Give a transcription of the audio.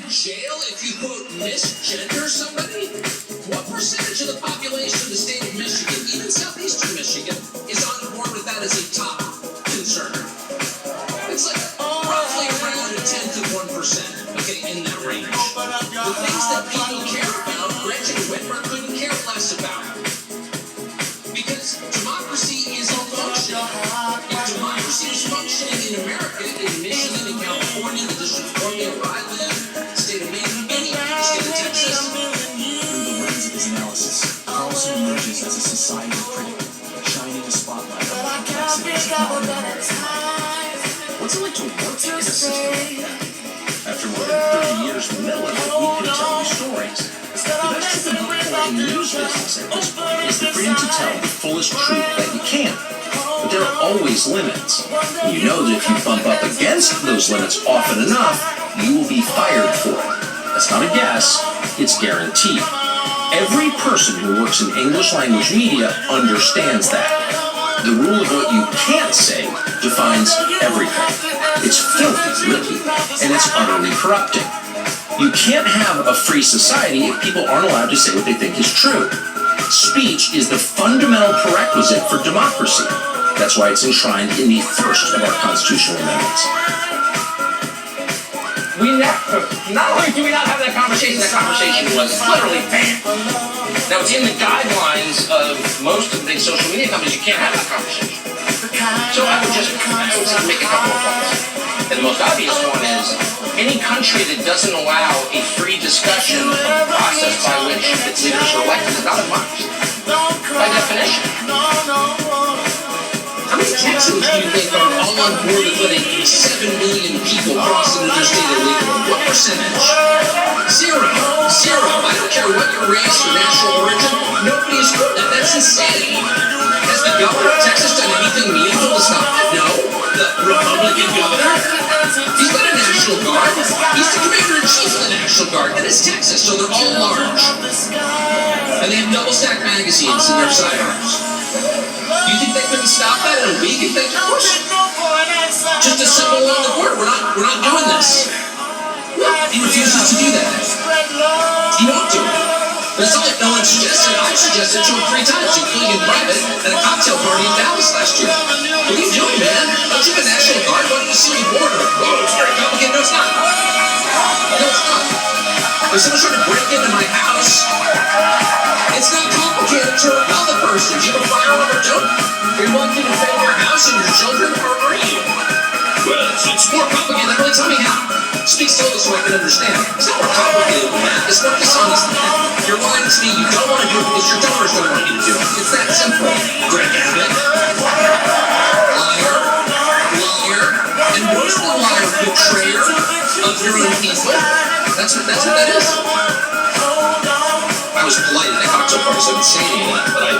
jail if you, quote, misgender somebody? What percentage of the population of the state of Michigan, even southeastern Michigan, is on board with that as a top concern? It's like roughly around a tenth of 1%, okay, in that range. The things that people care about, Gretchen Whitmer couldn't care less about. Because democracy is functioning. If democracy is functioning in America, in Michigan, in California, the District of Columbia, where I live, the state of Maine, any state of Texas. Through the lens of his analysis, Carlson emerges as a society critic, shining a spotlight on the complexities of modern American life. What's it like to work in a system like that? After more than 30 years in the middle of it, we can tell you stories. The best thing about the news business at this point is the freedom to tell the fullest truth that you can. But there are always limits. And you know that if you bump up against those limits often enough, you will be fired for it. That's not a guess, it's guaranteed. Every person who works in English language media understands that. The rule of what you can't say defines everything. It's filthy, really, and it's utterly corrupting. You can't have a free society if people aren't allowed to say what they think is true. Speech is the fundamental prerequisite for democracy. That's why it's enshrined in the first of our constitutional amendments. Not only do we not have that conversation was literally banned. Now it's in the guidelines of most of the social media companies, you can't have that conversation. So I would make a couple of points. And the most obvious one is, any country that doesn't allow a free discussion of the process by which its leaders are elected is not a democracy, by definition. How many Texans do you think are all on board with letting 7 million people cross an interstate illegally? What percentage? Zero. I don't care what your race or national origin. Nobody is for that. That's insanity. Has the governor of Texas done anything meaningful to stop it? No. The Republican governor? He's got a National Guard. He's the commander-in-chief of the National Guard. And it's Texas, so they're all large. And they have double-stack magazines in their sidearms. You think they couldn't stop that in a week if they could? Just a simple along the border. We're not doing this. He refuses to do that. He won't do it. But it's not like no one suggested. I've suggested to him 3 times, including in private, at a cocktail party in Dallas last year. What are you doing, man? Don't you have a National Guard? Why don't you see the border? Whoa, it's very complicated. No, it's not. No, it's not. If someone's trying to break into my house, it's not complicated to repel the person. Do you have a firearm or don't? Are you wanting to defend your house and your children, or are you? Well, it's more complicated. Really, tell me how. Speak slowly so I can understand. It's not more complicated than that. It's more dishonest than that. You're lying to me. You don't want to do it because your donors don't want you to do it. It's that simple. Greg Abbott. Liar. And worse than liar, betrayer of your own people. That's what that is. I was polite at the cocktail party, so I didn't say any of that, but I